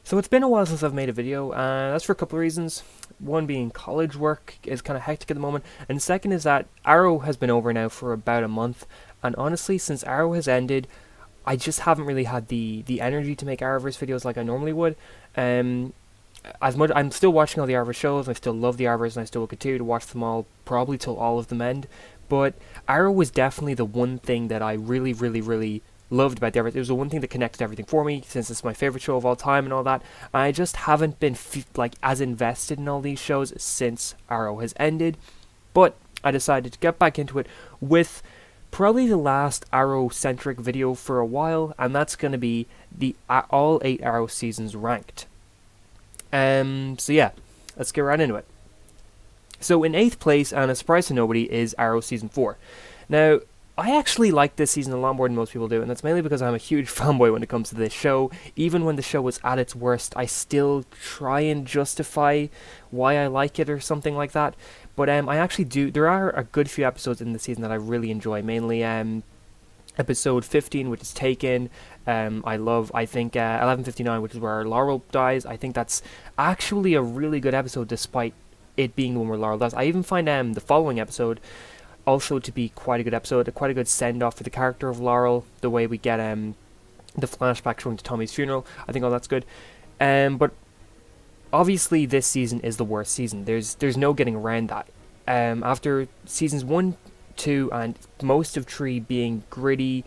So it's been a while since I've made a video, and that's for a couple of reasons. One being college work is kind of hectic at the moment, and second is that Arrow has been over now for about a month, and honestly, since Arrow has ended, I just haven't really had the energy to make Arrowverse videos like I normally would. Um, as much I'm still watching all the Arrowverse shows, I still love the Arrowverse, and I still will continue to watch them all, probably till all of them end. But Arrow was definitely the one thing that I really loved about the Arrowverse. It was the one thing that connected everything for me, since it's my favorite show of all time and all that. I just haven't been as invested in all these shows since Arrow has ended. But I decided to get back into it with probably the last Arrow-centric video for a while, and that's going to be the all 8 Arrow seasons ranked. So yeah, let's get right into it. So in 8th place, and a surprise to nobody, is Arrow Season 4. Now, I actually like this season a lot more than most people do, and that's mainly because I'm a huge fanboy when it comes to this show. Even when the show was at its worst, I still try and justify why I like it or something like that. But I actually do. There are a good few episodes in the season that I really enjoy, mainly episode 15, which is Taken. I think 11:59, which is where Laurel dies. I think that's actually a really good episode, despite it being the one where Laurel dies. I even find the following episode also to be quite a good episode, quite a good send-off for the character of Laurel, the way we get the flashback showing to Tommy's funeral. I think all that's good. But obviously this season is the worst season. There's no getting around that. After seasons 1, 2, and most of 3 being gritty,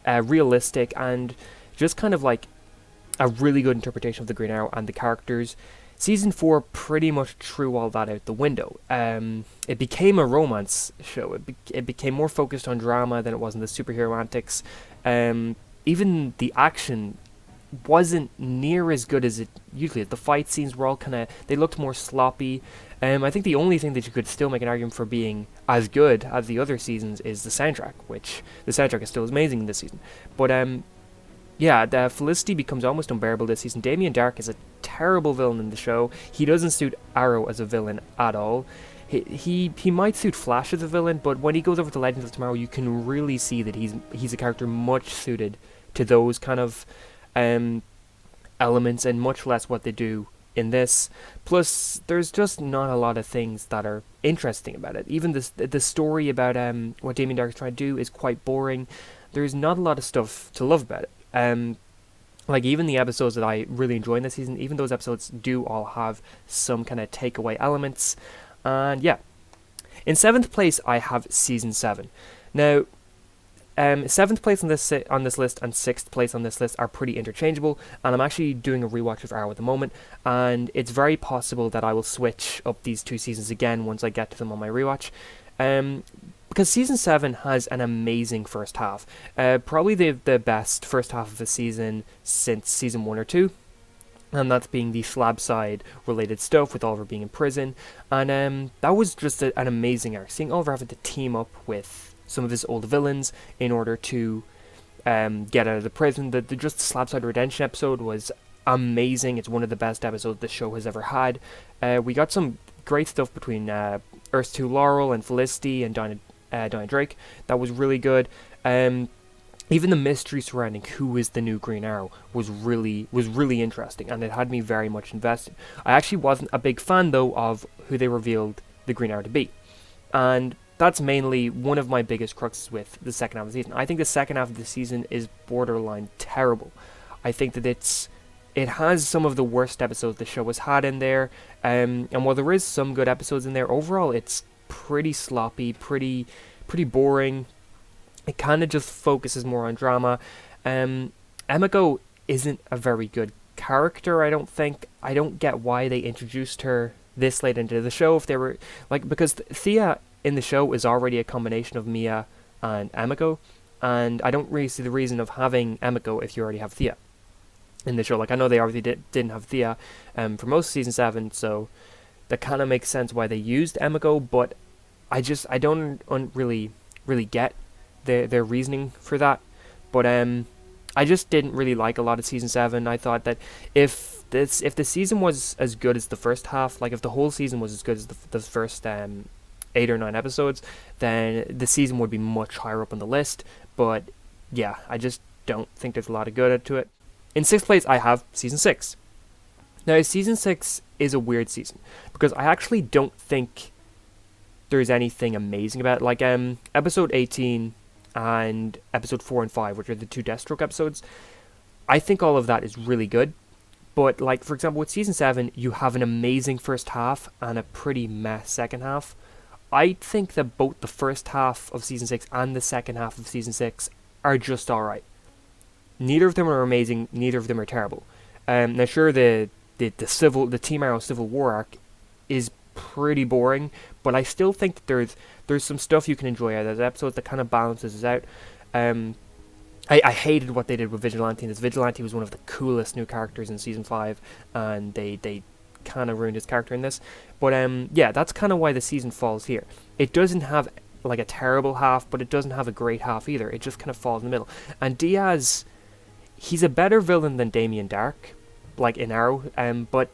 realistic, and just kind of like a really good interpretation of the Green Arrow and the characters, Season 4 pretty much threw all that out the window. It became a romance show. It became more focused on drama than it was in the superhero antics. Even the action wasn't near as good as it usually is. The fight scenes were all they looked more sloppy. I think the only thing that you could still make an argument for being as good as the other seasons is the soundtrack, which the soundtrack is still amazing in this season. But yeah, the Felicity becomes almost unbearable this season. Damien Dark is a terrible villain in the show. He doesn't suit Arrow as a villain at all. He might suit Flash as a villain, but when he goes over to Legends of Tomorrow, you can really see that he's a character much suited to those kind of elements, and much less what they do in this. Plus, there's just not a lot of things that are interesting about it. Even the story about what Damien Dark is trying to do is quite boring. There's not a lot of stuff to love about it. Like even the episodes that I really enjoy in this season, even those episodes do all have some kind of takeaway elements. And yeah, in 7th place I have season 7. Now, 7th place on this list and 6th place on this list are pretty interchangeable, and I'm actually doing a rewatch of Arrow at the moment, and it's very possible that I will switch up these two seasons again once I get to them on my rewatch. Because season 7 has an amazing first half. Probably the best first half of the season since season 1 or 2. And that's being the slab side related stuff with Oliver being in prison. And that was just an amazing arc. Seeing Oliver having to team up with some of his old villains in order to get out of the prison. Just the slab side redemption episode was amazing. It's one of the best episodes the show has ever had. We got some great stuff between Earth 2 Laurel and Felicity and Dinah Drake. That was really good. Even the mystery surrounding who is the new Green Arrow was really interesting, and it had me very much invested. I actually wasn't a big fan though of who they revealed the Green Arrow to be, and that's mainly one of my biggest cruxes with the second half of the season. I think the second half of the season is borderline terrible. I think that it has some of the worst episodes the show has had in there, and while there is some good episodes in there, overall it's pretty sloppy, pretty boring. It kind of just focuses more on drama. Emiko isn't a very good character, I don't think. I don't get why they introduced her this late into the show, if they were because Thea in the show is already a combination of Mia and Emiko, and I don't really see the reason of having Emiko if you already have Thea in the show. I know they already didn't have Thea for most of season 7, so that kind of makes sense why they used Emiko, but I don't really get their reasoning for that. But I just didn't really like a lot of season 7. I thought that if the season was as good as the first half, if the whole season was as good as the first 8 or 9 episodes, then the season would be much higher up on the list. But yeah, I just don't think there's a lot of good to it. In 6th place, I have season 6. Now, season 6 is a weird season because I actually don't think there's anything amazing about it. Like episode 18 and episode 4 and 5, which are the two Deathstroke episodes, I think all of that is really good. But like, for example, with season 7, you have an amazing first half and a pretty meh second half. I think that both the first half of season 6 and the second half of season 6 are just alright. Neither of them are amazing, neither of them are terrible. Now sure, the Team Arrow Civil War arc is pretty boring, but I still think that there's some stuff you can enjoy out of those episodes that kind of balances it out. I hated what they did with Vigilante. This Vigilante was one of the coolest new characters in season 5, and they kind of ruined his character in this. But yeah, that's kind of why the season falls here. It doesn't have like a terrible half, but it doesn't have a great half either. It just kind of falls in the middle. And Diaz, he's a better villain than Damien Dark, like in Arrow, but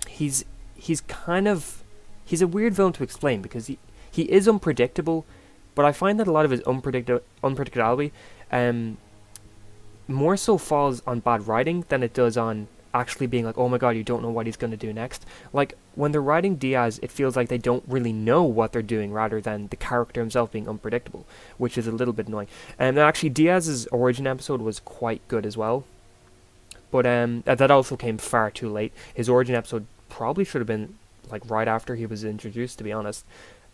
he's a weird villain to explain because he is unpredictable, but I find that a lot of his unpredictability more so falls on bad writing than it does on actually being like, oh my god, you don't know what he's going to do next. Like, when they're writing Diaz, it feels like they don't really know what they're doing rather than the character himself being unpredictable, which is a little bit annoying. And actually, Diaz's origin episode was quite good as well, but that also came far too late. His origin episode probably should have been like right after he was introduced, to be honest.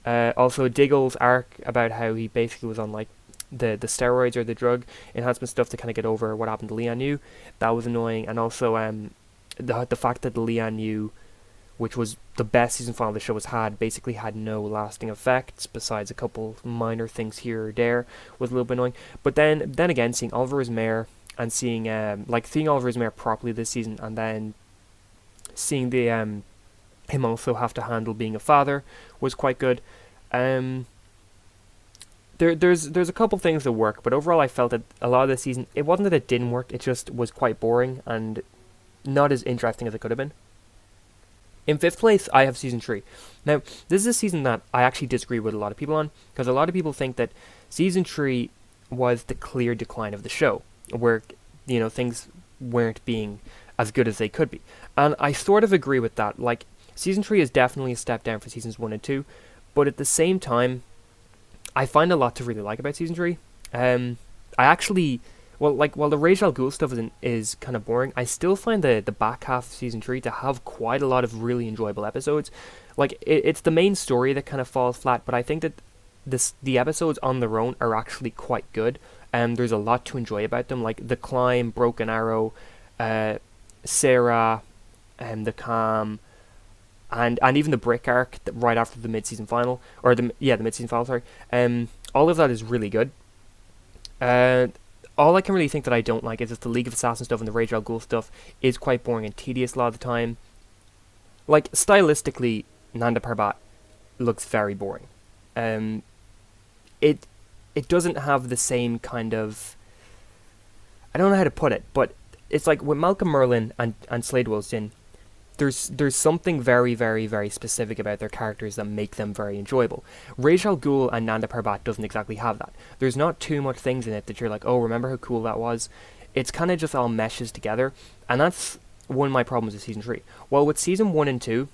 Also, Diggle's arc about how he basically was on like the steroids or the drug enhancement stuff to kind of get over what happened to Lian Yu, that was annoying. And also the fact that the Lian Yu, which was the best season finale the show has had, basically had no lasting effects besides a couple minor things here or there, was a little bit annoying. But then again, seeing Oliver's mayor and seeing Oliver's mayor properly this season, and then seeing the him also have to handle being a father was quite good. There's a couple things that work, but overall I felt that a lot of the season, it wasn't that it didn't work, it just was quite boring and not as interesting as it could have been. In 5th place, I have season 3. Now, this is a season that I actually disagree with a lot of people on, because a lot of people think that season 3 was the clear decline of the show, where, things weren't being as good as they could be. And I sort of agree with that. Like, season 3 is definitely a step down for seasons 1 and 2, but at the same time, I find a lot to really like about season 3. I actually, while the Ra's al Ghul stuff is kind of boring, I still find the back half of season 3 to have quite a lot of really enjoyable episodes. Like, it's the main story that kind of falls flat, but I think that the episodes on their own are actually quite good. There's a lot to enjoy about them, like The Climb, Broken Arrow, Sarah, The Calm, and even the Brick arc right after the mid-season final, or the mid-season final, sorry. All of that is really good. All I can really think that I don't like is just the League of Assassins stuff and the Ra's al Ghul stuff is quite boring and tedious a lot of the time. Like, stylistically, Nanda Parbat looks very boring. It doesn't have the same kind of, I don't know how to put it, but it's like with Malcolm Merlyn and Slade Wilson, there's something very, very, very specific about their characters that make them very enjoyable. Ra's al Ghul and Nanda Parbat doesn't exactly have that. There's not too much things in it that you're like, oh, remember how cool that was? It's kind of just all meshes together, and that's one of my problems with season 3. While with season 1 and 2,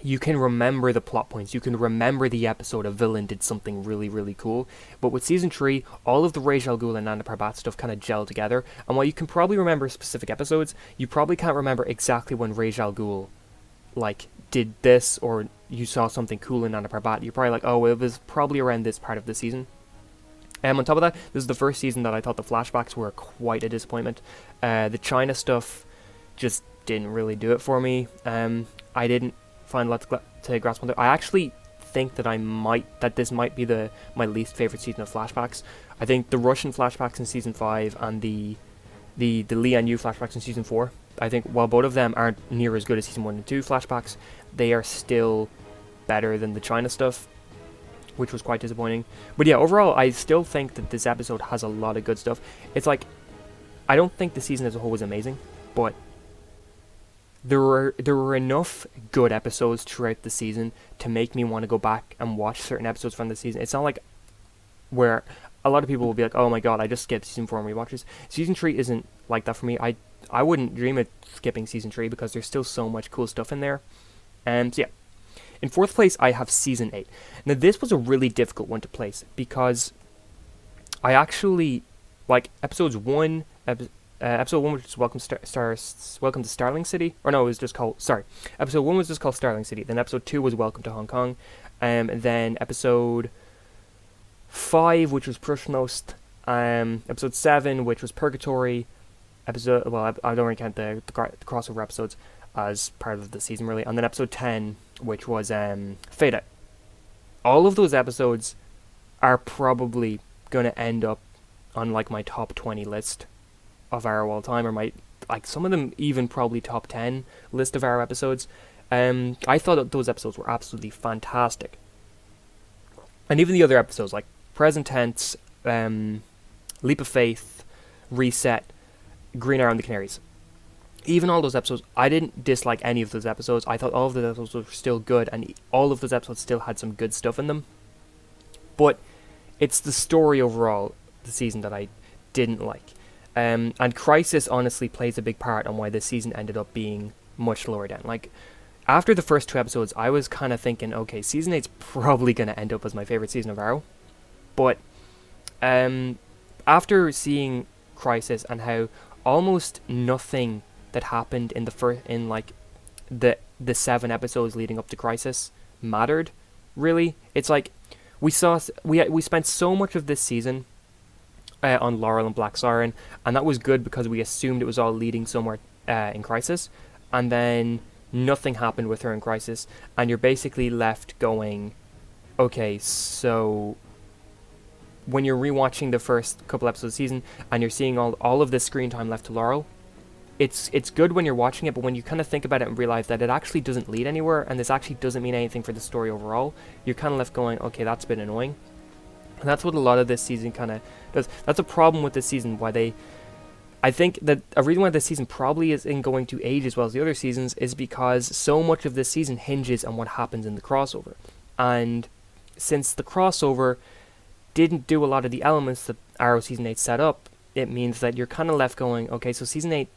you can remember the plot points, you can remember the episode a villain did something really, really cool, but with season 3, all of the Ra's al Ghul and Nanda Parbat stuff kind of gel together, and while you can probably remember specific episodes, you probably can't remember exactly when Ra's al Ghul, like, did this, or you saw something cool in Nanda Parbat. You're probably like, oh, it was probably around this part of the season. On top of that, this is the first season that I thought the flashbacks were quite a disappointment. The China stuff just didn't really do it for me. I didn't find a lot to grasp on. I actually think that this might be my least favorite season of flashbacks. I think the Russian flashbacks in season 5 and the Lian Yu flashbacks in season 4, I think while both of them aren't near as good as season 1 and 2 flashbacks, they are still better than the China stuff, which was quite disappointing. But yeah, overall, I still think that this episode has a lot of good stuff. It's like, I don't think the season as a whole was amazing, but there were enough good episodes throughout the season to make me want to go back and watch certain episodes from the season. It's not like where a lot of people will be like, oh my god, I just skipped season 4 and rewatches. Season 3 isn't like that for me. I wouldn't dream of skipping season 3 because there's still so much cool stuff in there. So yeah. In fourth place, I have season 8. Now, this was a really difficult one to place because I actually like episode 1, which is Welcome to Starling City. Or no, it was just called, sorry. Episode 1 was just called Starling City. Then episode 2 was Welcome to Hong Kong. Then episode 5, which was Prushnost. Episode 7, which was Purgatory. I don't really count the crossover episodes as part of the season, really. And then episode 10, which was Fade Out. All of those episodes are probably going to end up on like my top 20 list of Arrow all time, or my, like, some of them even probably top 10 list of Arrow episodes. I thought that those episodes were absolutely fantastic. And even the other episodes, like Present Tense, Leap of Faith, Reset, Green Arrow and the Canaries. Even all those episodes, I didn't dislike any of those episodes. I thought all of those episodes were still good, and all of those episodes still had some good stuff in them. But it's the story overall, the season, that I didn't like. And Crisis honestly plays a big part on why this season ended up being much lower down. Like, after the first 2 episodes, I was kind of thinking, okay, season 8's probably going to end up as my favorite season of Arrow. But after seeing Crisis and how almost nothing that happened in the 7 episodes leading up to Crisis mattered, really. It's like we spent so much of this season on Laurel and Black Siren, and that was good because we assumed it was all leading somewhere in Crisis, and then nothing happened with her in Crisis, and you're basically left going, okay, so when you're rewatching the first couple episodes of the season and you're seeing all of this screen time left to Laurel, it's good when you're watching it, but when you kind of think about it and realize that it actually doesn't lead anywhere, and this actually doesn't mean anything for the story overall, you're kind of left going, okay, that's a bit annoying. And that's what a lot of this season kind of does. That's a problem with this season, I think that a reason why this season probably isn't going to age as well as the other seasons is because so much of this season hinges on what happens in the crossover. And since the crossover didn't do a lot of the elements that Arrow Season 8 set up, it means that you're kind of left going, okay, so Season 8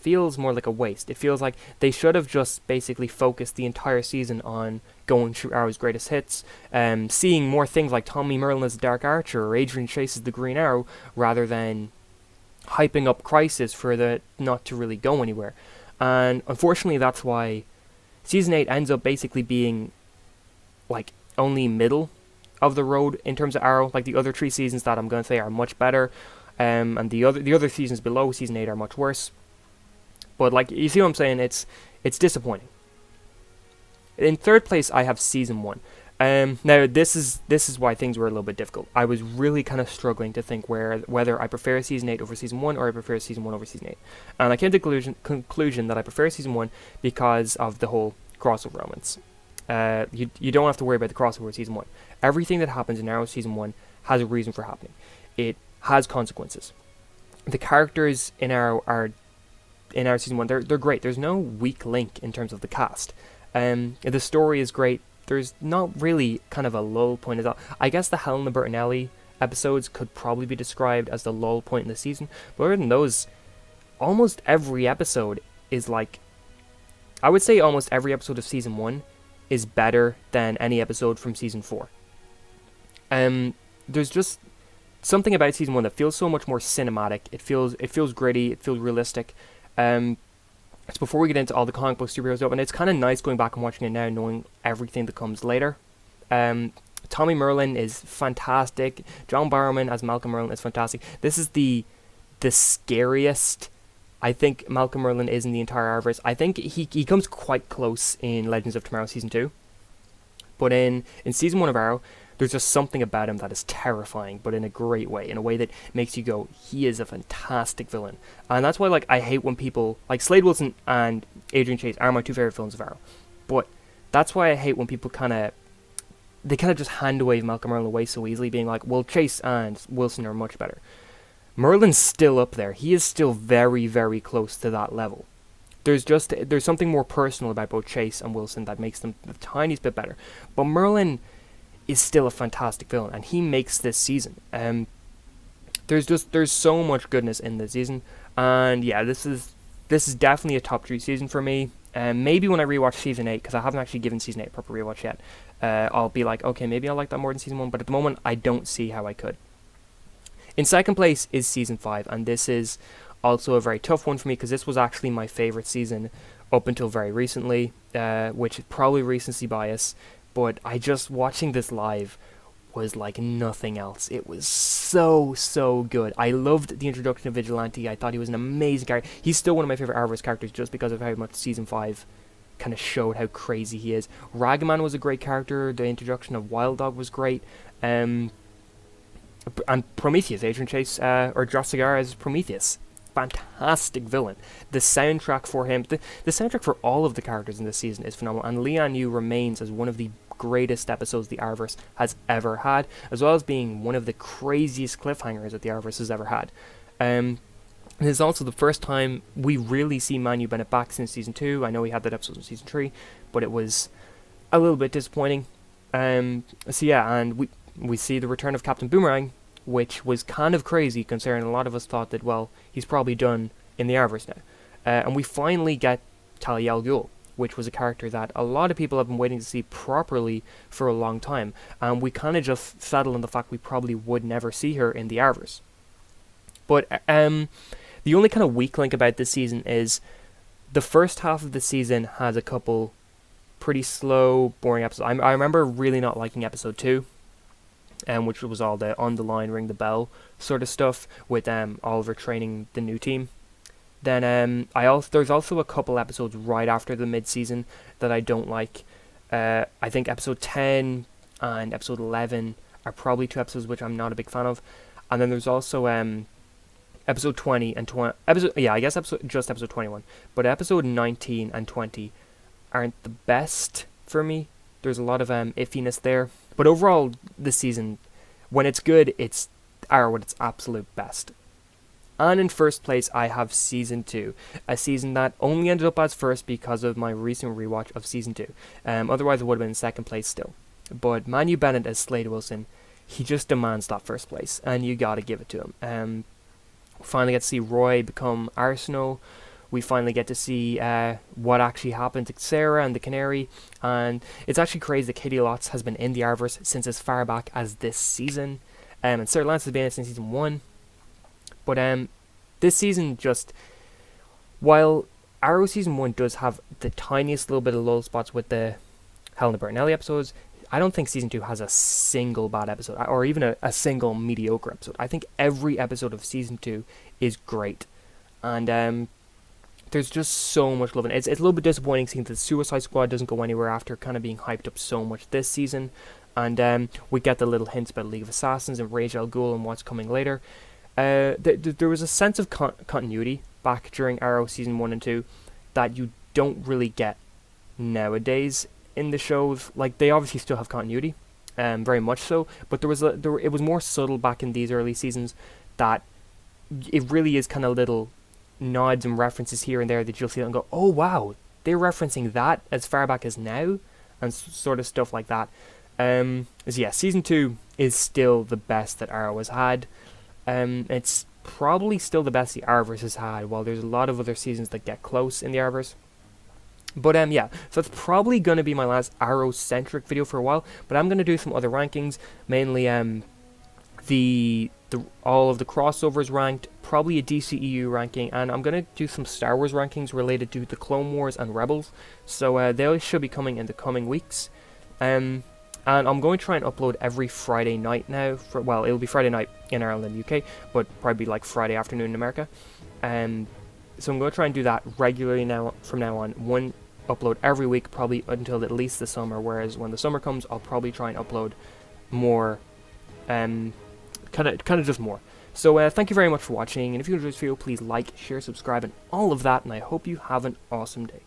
feels more like a waste. It feels like they should have just basically focused the entire season on going through Arrow's greatest hits, seeing more things like Tommy Merlin as the Dark Archer or Adrian Chase as the Green Arrow, rather than hyping up Crisis for the not to really go anywhere. And unfortunately, that's why Season 8 ends up basically being like only middle of the road in terms of Arrow. Like the other 3 seasons that I'm going to say are much better, and the other seasons below Season 8 are much worse. But like, you see what I'm saying? It's disappointing. In third place, I have Season 1. Now this is why things were a little bit difficult. I was really kind of struggling to think whether I prefer Season 8 over Season 1 or I prefer Season 1 over Season 8. And I came to the conclusion that I prefer Season 1 because of the whole crossover elements. You don't have to worry about the crossover with Season 1. Everything that happens in Arrow Season 1 has a reason for happening. It has consequences. The characters in Arrow Season 1, they're great. There's no weak link in terms of the cast. The story is great. There's not really kind of a lull point at all. I guess the Helena Bertinelli episodes could probably be described as the lull point in the season. But other than those, almost every episode is like... I would say almost every episode of Season 1 is better than any episode from Season 4. There's just something about Season 1 that feels so much more cinematic. It feels gritty. It feels realistic. It's before we get into all the comic book superhero stuff, and it's kind of nice going back and watching it now, knowing everything that comes later. Tommy Merlin is fantastic. John Barrowman as Malcolm Merlin is fantastic. This is the scariest I think Malcolm Merlin is in the entire Arrowverse. I think he comes quite close in Legends of Tomorrow Season 2. But in Season 1 of Arrow, there's just something about him that is terrifying, but in a great way, in a way that makes you go, he is a fantastic villain. And that's why, like, I hate when people, like Slade Wilson and Adrian Chase are my 2 favorite villains of Arrow. But that's why I hate when people kind of just hand wave Malcolm Merlin away so easily, being like, well, Chase and Wilson are much better. Merlin's still up there. He is still very, very close to that level. There's something more personal about both Chase and Wilson that makes them the tiniest bit better. But Merlin is still a fantastic villain, and he makes this season. There's so much goodness in this season, and yeah, this is this is definitely a top 3 season for me. Maybe when I rewatch season 8, because I haven't actually given season 8 a proper rewatch yet, I'll be like, okay, maybe I like that more than season 1, but at the moment, I don't see how I could. In second place is season 5, and this is also a very tough one for me, because this was actually my favourite season up until very recently, which is probably recency bias, but watching this live was like nothing else. It was so good. I loved the introduction of Vigilante. I thought he was an amazing character. He's still one of my favorite Arrowverse characters just because of how much season 5 kind of showed how crazy he is. Ragaman was a great character. The introduction of Wild Dog was great. And Prometheus, Adrian Chase, or Josh Segarra as Prometheus. Fantastic villain. The soundtrack for him, the soundtrack for all of the characters in this season is phenomenal, and Lian Yu remains as one of the greatest episodes the Arrowverse has ever had, as well as being one of the craziest cliffhangers that the Arrowverse has ever had. This is also the first time we really see Manu Bennett back since season 2. I know he had that episode in season 3, but it was a little bit disappointing. So yeah, and we see the return of Captain Boomerang, which was kind of crazy considering a lot of us thought that, well, he's probably done in the Arrowverse now. And we finally get Talia al Ghul, which was a character that a lot of people have been waiting to see properly for a long time. And we kind of just settled on the fact we probably would never see her in the Arrowverse. But the only kind of weak link about this season is the first half of the season has a couple pretty slow, boring episodes. I remember really not liking episode 2. Which was all the on the line, ring the bell sort of stuff with Oliver training the new team. Then there's also a couple episodes right after the mid-season that I don't like. I think episode 10 and episode 11 are probably 2 episodes which I'm not a big fan of. And then there's also episode 20 and episode 21. But episode 19 and 20 aren't the best for me. There's a lot of iffiness there. But overall, this season, when it's good, it's Arrow at its absolute best. And in first place, I have Season 2. A season that only ended up as first because of my recent rewatch of Season 2. Otherwise, it would have been in second place still. But Manu Bennett as Slade Wilson, he just demands that first place. And you gotta give it to him. We finally get to see Roy become Arsenal. We finally get to see what actually happened to Sarah and the Canary. And it's actually crazy that Katie Lotz has been in the Arrowverse since as far back as this season. And Sarah Lance has been in it since season 1. But this season while Arrow season 1 does have the tiniest little bit of lull spots with the Helena Bertinelli episodes, I don't think season 2 has a single bad episode, or even a single mediocre episode. I think every episode of season 2 is great. And there's just so much love in it. It's a little bit disappointing seeing that the Suicide Squad doesn't go anywhere after kind of being hyped up so much this season. And we get the little hints about League of Assassins and Ra's al Ghul and what's coming later. There was a sense of continuity back during Arrow season 1 and 2 that you don't really get nowadays in the shows. Like, they obviously still have continuity, very much so, but it was more subtle back in these early seasons that it really is kind of little nods and references here and there that you'll see and go, oh wow, they're referencing that as far back as now, and sort of stuff like that. Season 2 is still the best that Arrow has had. It's probably still the best the Arrowverse has had, while there's a lot of other seasons that get close in the Arrowverse. But so that's probably going to be my last Arrow-centric video for a while, but I'm going to do some other rankings, mainly all of the crossovers ranked, probably a DCEU ranking, and I'm going to do some Star Wars rankings related to the Clone Wars and Rebels, so they should be coming in the coming weeks. And I'm going to try and upload every Friday night now, it'll be Friday night in Ireland and UK, but probably like Friday afternoon in America. So I'm going to try and do that regularly now from now on, one upload every week, probably until at least the summer, whereas when the summer comes, I'll probably try and upload more, kind of just more. So thank you very much for watching, and if you enjoyed this video, please like, share, subscribe, and all of that, and I hope you have an awesome day.